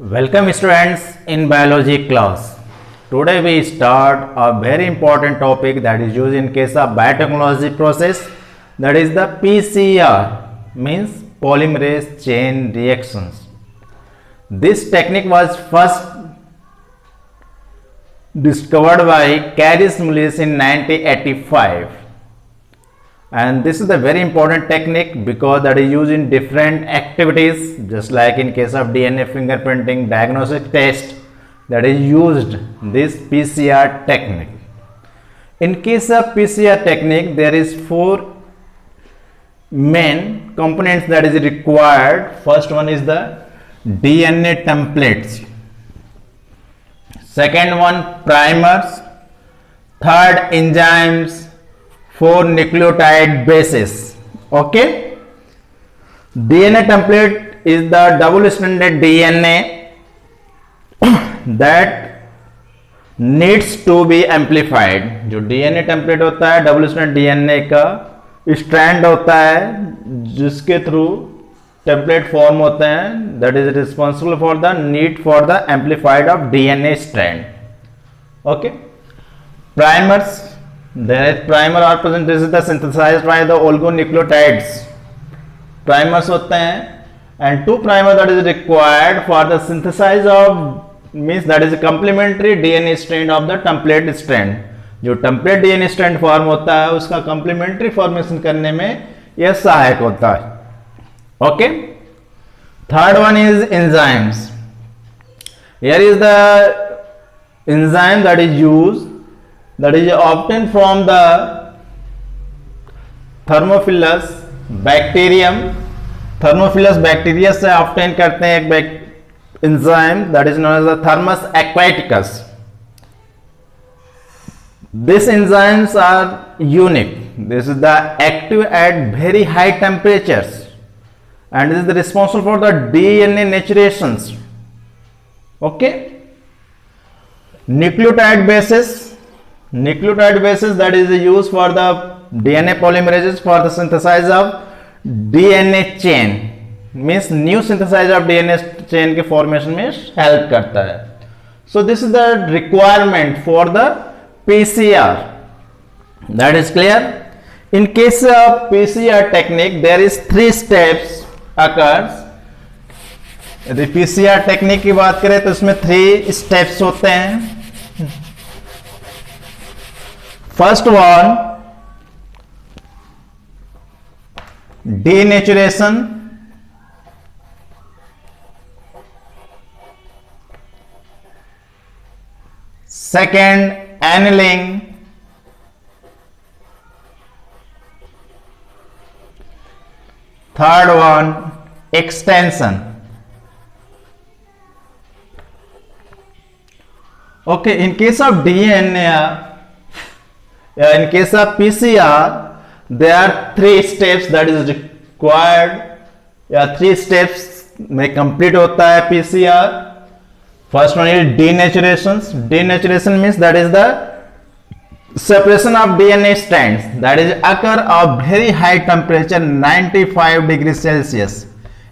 Welcome students in biology class. Today we start a very important topic that is used in case of biotechnology process, that is the PCR, means polymerase chain reactions. This technique was first discovered by Carey Mullis in 1985. And this is a very important technique because that is used in different activities, just like in case of DNA fingerprinting diagnostic test, that is used this PCR technique. In case of PCR technique, there is four main components that is required. First one is the DNA templates, second one primers, third enzymes, 4 nucleotide bases. Okay, DNA template is the double stranded DNA that needs to be amplified. जो DNA template होता है double stranded DNA का strand होता है जिसके through template form होते हैं, that is responsible for the need for the amplified of DNA strand. Okay, primers. There is primer are present. This is the synthesized by the oligonucleotides. Primers होते हैं and two primer that is required for the synthesis of, means that is a complementary DNA strand of the template strand. जो template DNA strand form होता है उसका complementary formation करने में यह सहायक होता है. Okay. Third one is enzymes. Here is the enzyme that is used, that is obtained from the Thermophilus bacterium. Thermophilus bacteria से obtain करते हैं एक enzyme that is known as the Thermus aquaticus. These enzymes are unique. This is the active at very high temperatures and this is responsible for the DNA naturations. Okay, nucleotide bases that is used for the DNA polymerases for the synthesis of DNA chain, means new synthesis of DNA chain के formation में help करता है. So this is the requirement for the PCR. That is clear. In case of PCR technique, there is 3 steps occurs. यदि PCR technique की बात करें तो इसमें 3 steps होते हैं. First one, denaturation. Second, annealing. Third one, extension. Okay, in case of DNA, in case of PCR, there are 3 steps that is required. 3 steps में complete होता है PCR. First one is denaturation. Denaturation means that is the separation of DNA strands that is occur of very high temperature 95 degree Celsius.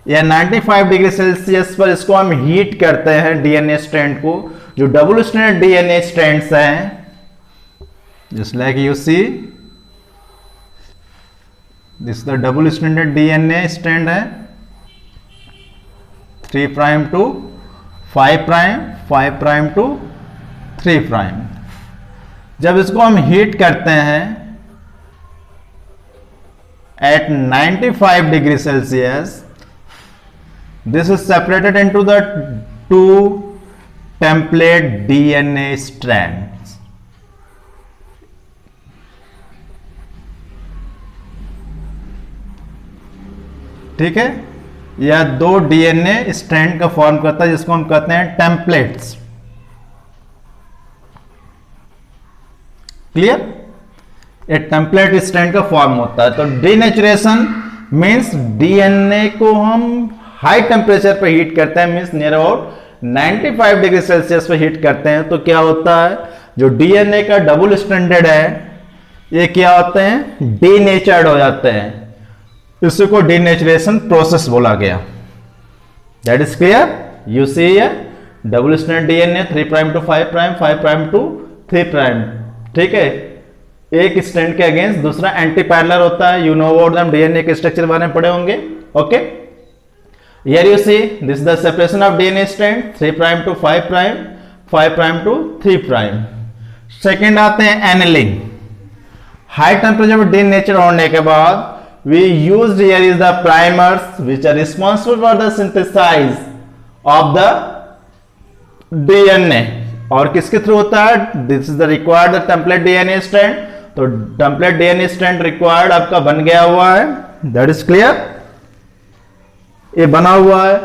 या 95 degree Celsius पर इसको हम heat करते हैं DNA strand को. जो डबल स्ट्रैंडेड DNA strands हैं, just like you see, this is the double stranded DNA strand है, 3 prime to 5 prime, 5 prime to 3 prime. जब इसको हम हीट करते हैं at 95 degree Celsius, this is separated into the 2 template DNA strands. ठीक है, यह 2 DNA स्ट्रैंड का फॉर्म करता है जिसको हम कहते हैं टेम्पलेट्स. क्लियर? ये टेम्पलेट स्ट्रैंड का फॉर्म होता है. तो डीनेचुरेशन मींस डीएनए को हम हाई टेम्परेचर पे हीट करते हैं, means near about 95 degree Celsius पे हीट करते हैं. तो क्या होता है, जो डीएनए का डबल स्ट्रैंडेड है ये क्या होते हैं, डीनेचर्ड हो जाते हैं. इसी को डीनेचुरेशन प्रोसेस बोला गया. That is clear. You see है double strand DNA 3 prime to 5 prime 5 prime to 3 prime, ठीक है। एक स्ट्रैंड के अगेंस्ट दूसरा एंटी पैरेलल होता है, you know about them, DNA के स्ट्रक्चर बारे में पढ़े होंगे, okay. Here you see this the separation of DNA strand 3 prime to 5 prime 5 prime to 3 prime. Second आते हैं एनिलिंग। हाई टेम्परेचर पर डीनेचर होने के बाद we used here is the primers which are responsible for the synthesis of the DNA, और किसके through होता है, this is the required template DNA strand, तो टेम्पलेट डीएनए स्ट्रैंड रिक्वायर्ड आपका बन गया हुआ है, दैट इज क्लियर, ये बना हुआ है।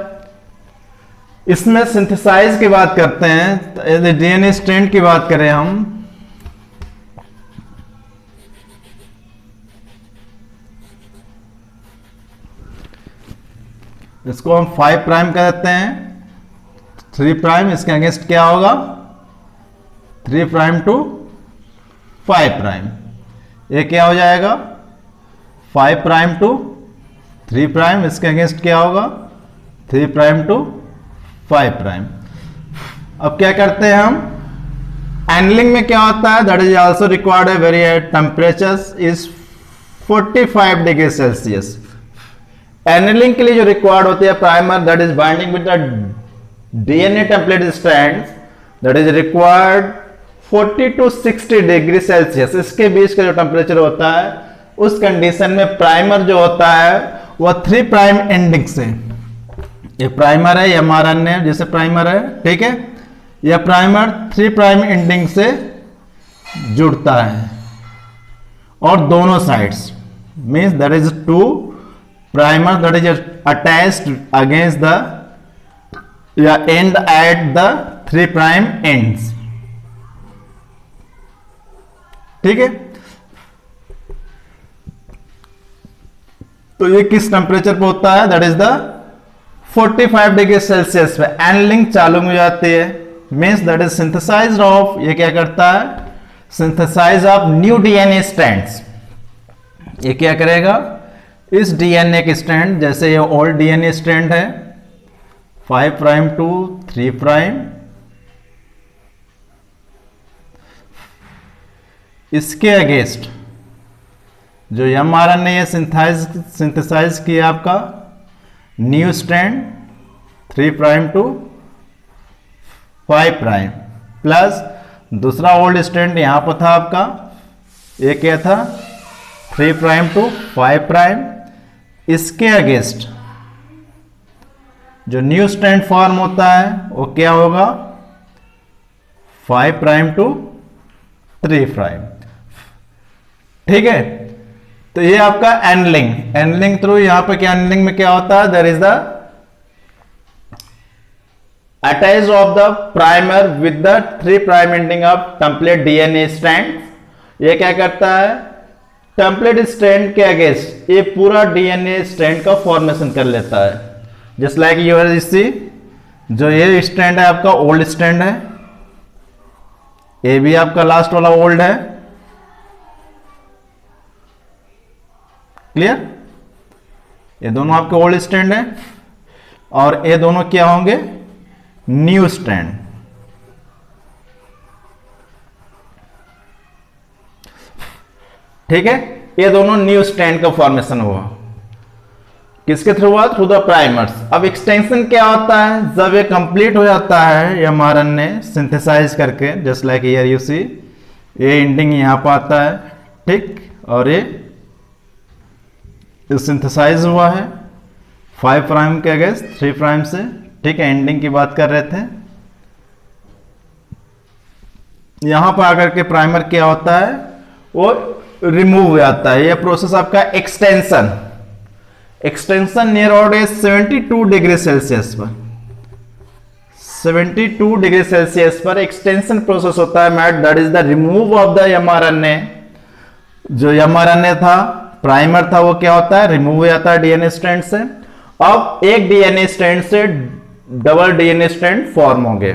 इसमें सिंथेसाइज की बात करते हैं, डीएनए स्ट्रैंड की बात करें हम, इसको हम 5 प्राइम कहते हैं, 3 प्राइम, इसके अगेंस्ट क्या होगा 3 प्राइम टू 5 प्राइम, ये क्या हो जाएगा 5 प्राइम टू 3 प्राइम, इसके अगेंस्ट क्या होगा 3 प्राइम टू 5 प्राइम। अब क्या करते हैं हम, एनलिंग में क्या होता है, दैट इज आल्सो रिक्वायर्ड है very high temperature is 45 degree Celsius. Annealing के लिए जो रिक्वायर्ड होती है primer, that is binding with the DNA template strands, that is required 40 to 60 degree Celsius. इसके बीच का जो टेम्परेचर होता है उस कंडीशन में प्राइमर जो होता है वह 3 प्राइम एंडिंग से, ये प्राइमर है, ये mRNA जैसे प्राइमर है, ठीक है, यह प्राइमर 3 प्राइम एंडिंग से जुड़ता है और दोनों sides means that is 2 primer that is attached against the end at the 3 prime ends, ठीक है। तो ये किस टेम्परेचर पे होता है, that is the 45 degree Celsius पे एनलिंग चालू हो जाती है, means that is synthesize of, ये क्या करता है synthesize of new DNA strands. ये क्या करेगा, इस डीएनए के स्ट्रैंड, जैसे ये ओल्ड डीएनए स्ट्रैंड है 5 प्राइम टू 3 प्राइम, इसके अगेंस्ट जो mRNA ये सिंथेसाइज किया आपका new strand 3 prime to 5 prime, plus दूसरा ओल्ड स्ट्रैंड यहां पर था आपका, ये क्या था 3 प्राइम टू 5 प्राइम, इसके अगेंस्ट जो न्यू स्ट्रैंड फॉर्म होता है वो क्या होगा 5 प्राइम टू 3 प्राइम, ठीक है। तो ये आपका एनलिंग, एनलिंग थ्रू यहां पे क्या, एनलिंग में क्या होता है, there is the attach of the primer with the 3 prime ending of template DNA strand. ये क्या करता है, टेम्पलेट स्ट्रैंड के अगेंस्ट ये पूरा डीएनए स्ट्रैंड का फॉर्मेशन कर लेता है, जस्ट लाइक यूर सी, जो ये स्ट्रैंड है आपका ओल्ड स्ट्रैंड है, ये भी आपका लास्ट वाला ओल्ड है, क्लियर, ये दोनों आपके ओल्ड स्ट्रैंड है और ये दोनों क्या होंगे न्यू स्ट्रैंड, ठीक है। ये दोनों न्यू स्ट्रैंड का फॉर्मेशन हुआ, किसके थ्रू हुआ, थ्रू द प्राइमर्स। अब एक्सटेंशन क्या होता है, जब ये कंप्लीट हो जाता है ये mRNA सिंथेसाइज करके, जस्ट लाइक हियर यू सी, ये एंडिंग यहां पर आता है, ठीक, और ये सिंथेसाइज हुआ है 5 प्राइम के अगेंस्ट 3 प्राइम से, ठीक है, एंडिंग की बात कर रहे थे। यहां पर आकर के प्राइमर क्या होता है वो रिमूव हो जाता है, यह प्रोसेस आपका extension, extension near about 72 degree Celsius पर, 72 डिग्री सेल्सियस पर एक्सटेंशन प्रोसेस होता है मैट, that is the remove of the mRNA। जो mRNA था प्राइमर था वो क्या होता है, रिमूव हो जाता है डीएनए स्ट्रैंड से। अब एक डीएनए स्ट्रैंड से डबल डीएनए स्ट्रैंड फॉर्म होंगे,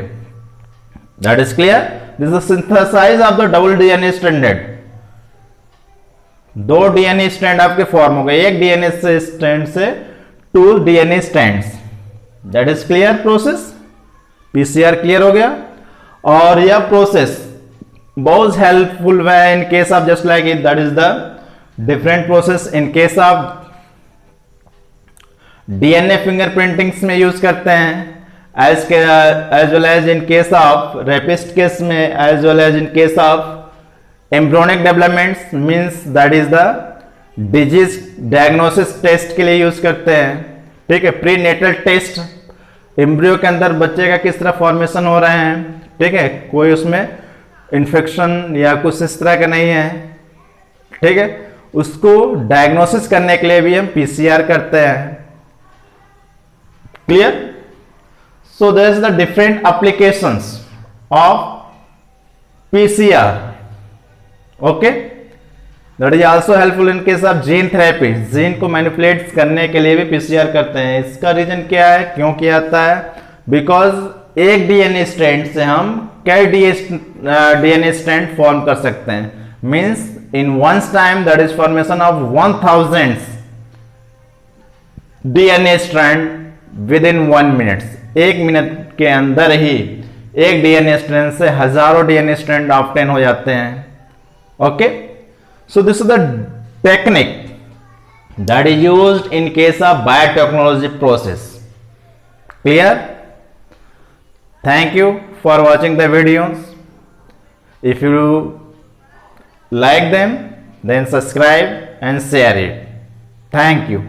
that is clear, this is synthesize of the double DNA stranded, 2 DNA strand आपके फॉर्म हो गए, एक डीएनए स्ट्रैंड से 2 DNA strand, that is clear process. PCR clear हो गया। और यह प्रोसेस बहुत helpful way in case of just like it, that is the different process in case of DNA fingerprintings में यूज करते हैं, as well as in case of rapist case में, as well as in case of embryonic developments, means that is the disease diagnosis test के लिए use करते हैं। ठीक है, प्री नेटल टेस्ट, एम्ब्रियो के अंदर बच्चे का किस तरह फॉर्मेशन हो रहे हैं, ठीक है, कोई उसमें इन्फेक्शन या कुछ इस तरह का नहीं है, ठीक है, उसको डायग्नोसिस करने के लिए भी हम पीसीआर करते हैं। Clear? So there is the different applications of PCR. Okay, that is also helpful in case of gene therapy. Gene को मैनिपुलेट करने के लिए भी पीसीआर करते हैं। इसका रीजन क्या है, क्यों किया जाता है? बिकॉज एक डीएनए स्ट्रैंड से हम कई डीएनए स्ट्रैंड फॉर्म कर सकते हैं। Means in once time that is formation of 1000 DNA strand within 1 minute. 1 minute के अंदर ही एक डीएनए स्ट्रैंड से हजारों डीएनए स्ट्रैंड ऑब्टेन हो जाते हैं। Okay, so this is the technique that is used in case of biotechnology process. Clear? Thank you for watching the videos. If you like them, then subscribe and share it. Thank you.